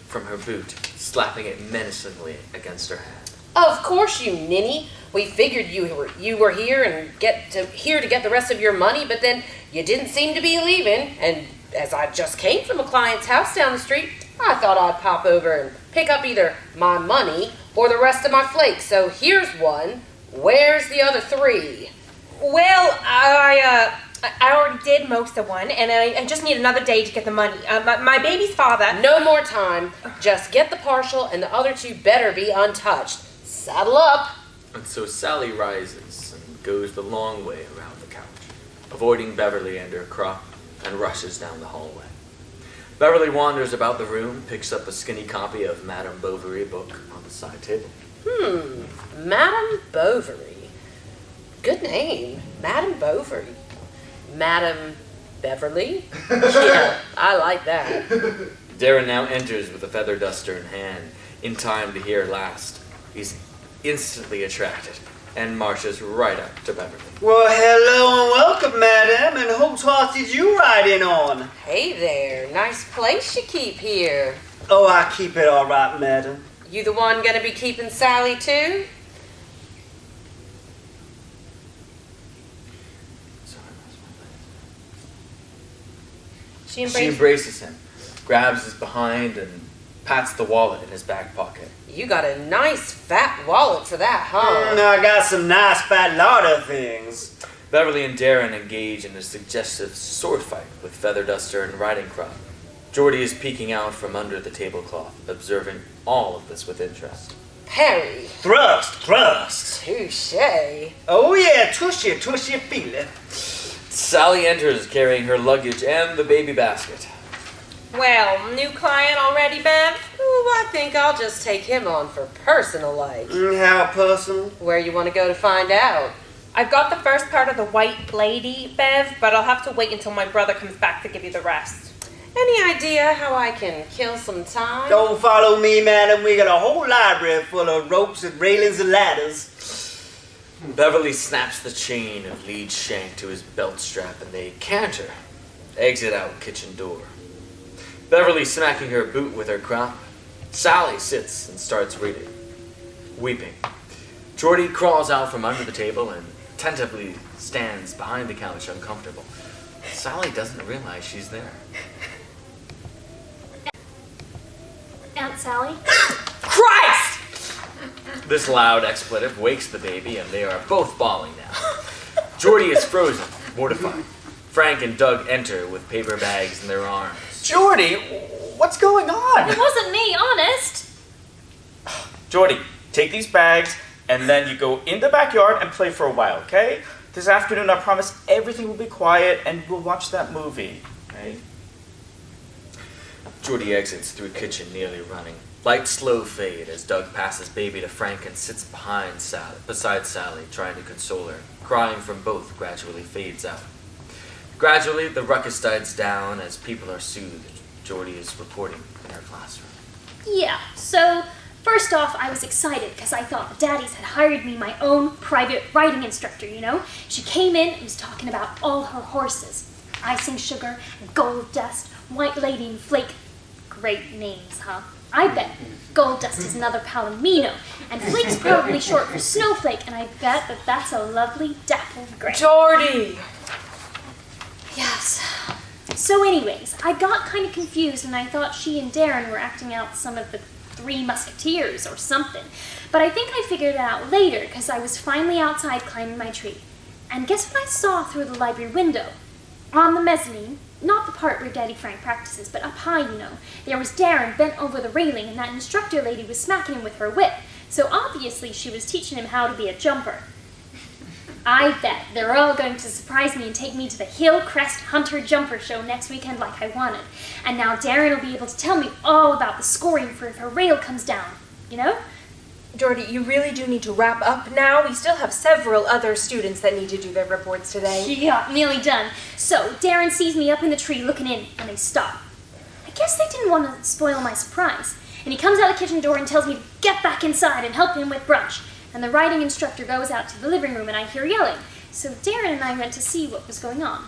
from her boot, slapping it menacingly against her hand. Of course, you ninny. We figured you were here and here to get the rest of your money, but then you didn't seem to be leaving. And as I just came from a client's house down the street, I thought I'd pop over and pick up either my money or the rest of my flakes. So here's one. Where's the other three? Well, I already did most of one, and I just need another day to get the money. My baby's father... No more time. Just get the partial, and the other two better be untouched. Saddle up. And so Sally rises and goes the long way around the couch, avoiding Beverly and her crop, and rushes down the hallway. Beverly wanders about the room, picks up a skinny copy of Madame Bovary book on the side table. Madame Bovary. Good name. Madame Bovary. Madame Beverly? Yeah, I like that. Darren now enters with a feather duster in hand, in time to hear last. He's instantly attracted and marches right up to Beverly. Well, hello and welcome, madam, and whose horse did you ride in on? Hey there. Nice place you keep here. Oh, I keep it all right, madam. You the one gonna be keeping Sally too? She She embraces him, grabs his behind, and pats the wallet in his back pocket. You got a nice fat wallet for that, huh? I got some nice fat lot of things. Beverly and Darren engage in a suggestive sword fight with feather duster and riding crop. Jordie is peeking out from under the tablecloth, observing all of this with interest. Parry. Thrust. Touche. Oh yeah, tushy feel it. Sally enters carrying her luggage and the baby basket. Well, new client already, Bev? Ooh, I think I'll just take him on for personal like. How personal? Where you want to go to find out? I've got the first part of the White Lady, Bev, but I'll have to wait until my brother comes back to give you the rest. Any idea how I can kill some time? Don't follow me, madam. We got a whole library full of ropes and railings and ladders. Beverly snaps the chain of lead shank to his belt strap and they canter, exit out kitchen door. Beverly smacking her boot with her crop. Sally sits and starts reading, weeping. Jordie crawls out from under the table and tentatively stands behind the couch, uncomfortable. Sally doesn't realize she's there. Aunt Sally? Christ! This loud expletive wakes the baby and they are both bawling now. Jordie is frozen, mortified. Frank and Doug enter with paper bags in their arms. Jordie, what's going on? It wasn't me, honest. Jordie, take these bags and then you go in the backyard and play for a while, okay? This afternoon, I promise everything will be quiet and we'll watch that movie, right? Jordie exits through the kitchen, nearly running. Lights slow fade as Doug passes baby to Frank and sits beside Sally, trying to console her. Crying from both gradually fades out. Gradually, the ruckus dies down as people are soothed. Jordie is reporting in her classroom. Yeah, so first off, I was excited because I thought the daddies had hired me my own private writing instructor, you know? She came in and was talking about all her horses. Icing Sugar, Gold Dust, White Lady and Flake. Great names, huh? I bet Gold Dust is another Palomino, and Flake's probably short for Snowflake, and I bet that that's a lovely dapple gray. Jordie! Yes. So anyways, I got kind of confused, and I thought she and Darren were acting out some of the Three Musketeers or something. But I think I figured it out later, because I was finally outside climbing my tree. And guess what I saw through the library window? On the mezzanine, not the part where Daddy Frank practices, but up high, you know, there was Darren bent over the railing, and that instructor lady was smacking him with her whip. So obviously she was teaching him how to be a jumper. I bet they're all going to surprise me and take me to the Hillcrest Hunter Jumper Show next weekend like I wanted. And now Darren will be able to tell me all about the scoring for if her rail comes down, you know? Jordie, you really do need to wrap up now. We still have several other students that need to do their reports today. Yeah, nearly done. So Darren sees me up in the tree looking in, and they stop. I guess they didn't want to spoil my surprise. And he comes out the kitchen door and tells me to get back inside and help him with brunch. And the writing instructor goes out to the living room and I hear yelling. So Darren and I went to see what was going on.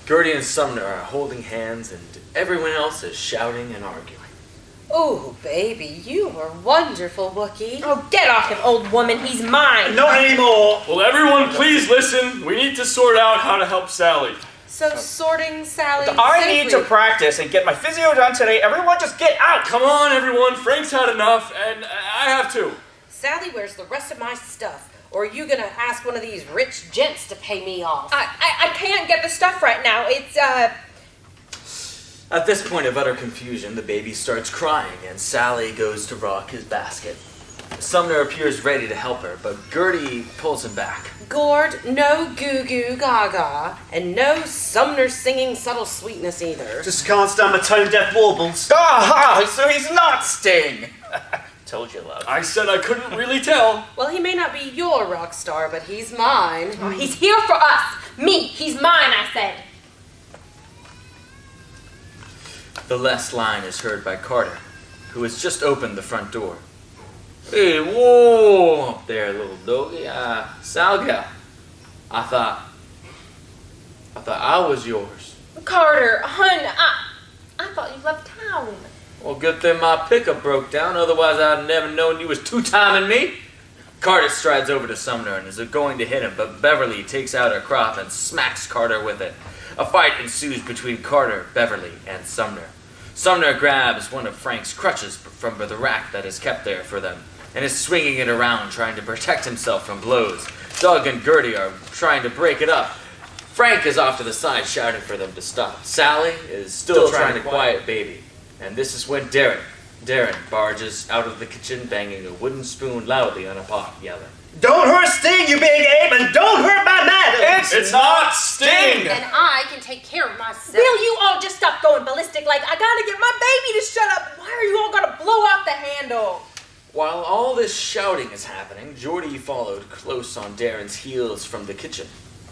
Gertie and Sumner are holding hands and everyone else is shouting and arguing. Ooh, baby, you are wonderful, Wookie. Oh, get off him, old woman. He's mine. Not anymore. Well, everyone, please listen. We need to sort out how to help Sally. So sorting Sally. I need to practice and get my physio done today. Everyone just get out. Come on, everyone. Frank's had enough, and I have to. Sally wears the rest of my stuff. Or are you gonna ask one of these rich gents to pay me off? I can't get the stuff right now. It's, At this point of utter confusion, the baby starts crying and Sally goes to rock his basket. Sumner appears ready to help her, but Gertie pulls him back. Gord, no goo-goo gaga, and no Sumner singing subtle sweetness either. Just can't stand my tone-deaf warbles. Ah, so he's not Sting. Told you, love. I said I couldn't really tell. Well, he may not be your rock star, but he's mine. oh, he's here for us. Me. He's mine, I said. The last line is heard by Carter, who has just opened the front door. Hey, whoa, up there, little doggy. Sal gal. I thought I was yours. Carter, hun, I thought you left town. Well, good thing my pickup broke down, otherwise I'd never known you was two-timing me. Carter strides over to Sumner and is going to hit him, but Beverly takes out her crop and smacks Carter with it. A fight ensues between Carter, Beverly, and Sumner. Sumner grabs one of Frank's crutches from the rack that is kept there for them and is swinging it around, trying to protect himself from blows. Doug and Gertie are trying to break it up. Frank is off to the side shouting for them to stop. Sally is still trying to quiet baby. And this is when Darren barges out of the kitchen, banging a wooden spoon loudly on a pot, yelling, Don't hurt Sting, you big ape, and don't hurt my madam. It's not Sting! And I can take care of myself. Will you all just stop going ballistic? Like, I gotta get my baby to shut up. Why are you all gonna blow off the handle? While all this shouting is happening, Jordie followed close on Darren's heels from the kitchen.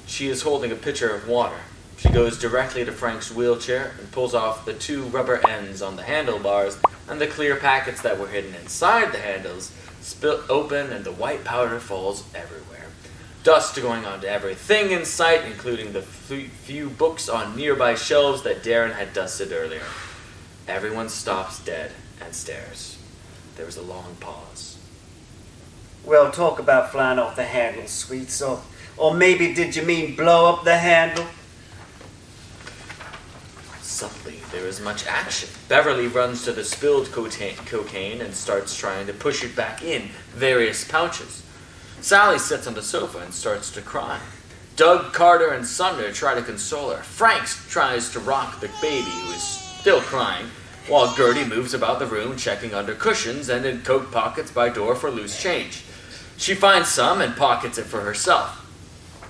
She is holding a pitcher of water. She goes directly to Frank's wheelchair and pulls off the two rubber ends on the handlebars, and the clear packets that were hidden inside the handles spill open and the white powder falls everywhere. Dust going onto everything in sight, including the few books on nearby shelves that Darren had dusted earlier. Everyone stops dead and stares. There was a long pause. Well, talk about flying off the handle, sweet. Or maybe did you mean blow up the handle? Suddenly, there is much action. Beverly runs to the spilled cocaine and starts trying to push it back in various pouches. Sally sits on the sofa and starts to cry. Doug, Carter, and Sumner try to console her. Frank tries to rock the baby, who is still crying, while Gertie moves about the room checking under cushions and in coat pockets by door for loose change. She finds some and pockets it for herself.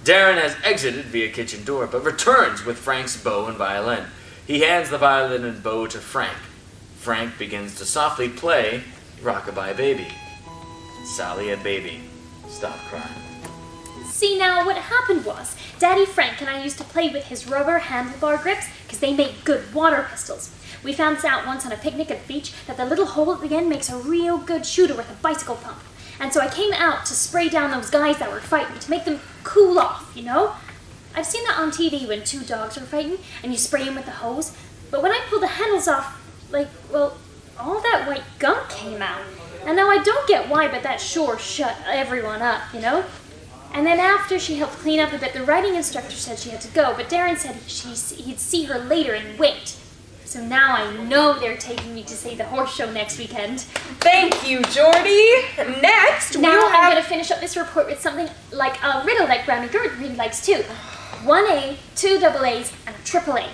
Darren has exited via kitchen door, but returns with Frank's bow and violin. He hands the violin and bow to Frank. Frank begins to softly play Rockabye Baby. Sally and Baby stop crying. See, now what happened was, Daddy Frank and I used to play with his rubber handlebar grips because they make good water pistols. We found out once on a picnic at the beach that the little hole at the end makes a real good shooter with a bicycle pump. And so I came out to spray down those guys that were fighting to make them cool off, you know? I've seen that on TV when two dogs are fighting and you spray them with the hose. But when I pulled the handles off, all that white gunk came out. And now I don't get why, but that sure shut everyone up, you know? And then after she helped clean up a bit, the writing instructor said she had to go, but Darren said he'd see her later and wait. So now I know they're taking me to see the horse show next weekend. Thank you, Jordie. Next, now I'm going to finish up this report with something like a riddle that Grammy Gert really likes too. 1A, 2 double A's, and a triple A.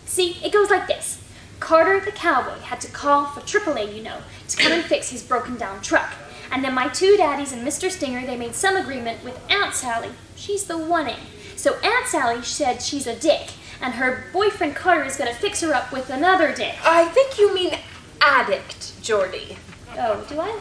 See, it goes like this. Carter the cowboy had to call for AAA, you know, to come and fix his broken down truck. And then my two daddies and Mr. Stinger, they made some agreement with Aunt Sally. She's the 1A. So Aunt Sally said she's a dick, and her boyfriend Carter is going to fix her up with another dick. I think you mean addict, Jordie. Oh, do I?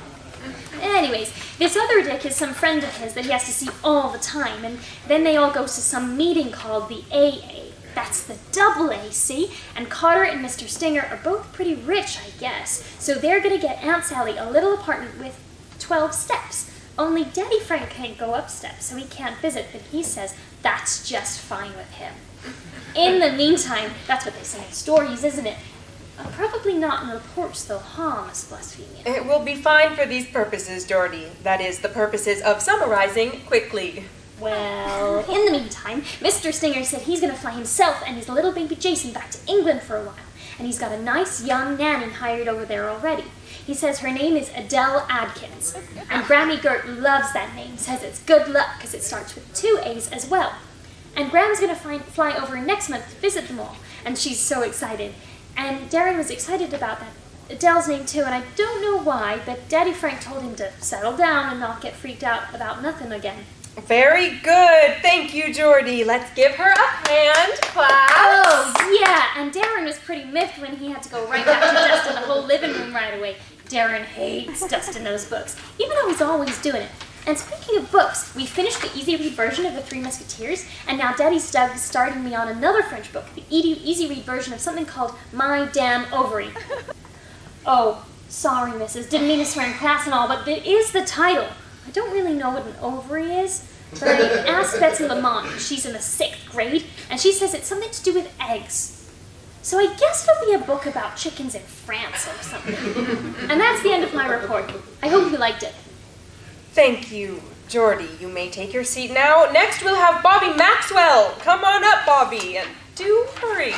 Anyways, this other dick is some friend of his that he has to see all the time, and then they all go to some meeting called the AA. That's the double A, see? And Carter and Mr. Stinger are both pretty rich, I guess. So they're going to get Aunt Sally a little apartment with 12 steps. Only Daddy Frank can't go up steps, so he can't visit, but he says that's just fine with him. In the meantime, that's what they say in stories, isn't it? Probably not in reports, though, huh, Miss Blasphemia? It will be fine for these purposes, Jordie. That is, the purposes of summarizing quickly. Well, in the meantime, Mr. Stinger said he's going to fly himself and his little baby Jason back to England for a while. And he's got a nice young nanny hired over there already. He says her name is Adele Adkins. And Grammy Gert loves that name, says it's good luck because it starts with 2 A's as well. And Gram's going to fly over next month to visit them all. And she's so excited. And Darren was excited about that Adele's name too, and I don't know why, but Daddy Frank told him to settle down and not get freaked out about nothing again. Very good. Thank you, Jordie. Let's give her a hand, class. Oh, yeah, and Darren was pretty miffed when he had to go right back to dusting the whole living room right away. Darren hates dusting those books, even though he's always doing it. And speaking of books, we finished the easy read version of The Three Musketeers, and now Daddy Stug is starting me on another French book, the easy read version of something called My Damn Ovary. Oh, sorry, missus, didn't mean to swear in class and all, but it is the title. I don't really know what an ovary is, but I asked Betsy Lamont, she's in the 6th grade, and she says it's something to do with eggs. So I guess it'll be a book about chickens in France or something. And that's the end of my report. I hope you liked it. Thank you, Jordie. You may take your seat now. Next, we'll have Bobby Maxwell. Come on up, Bobby, and do hurry.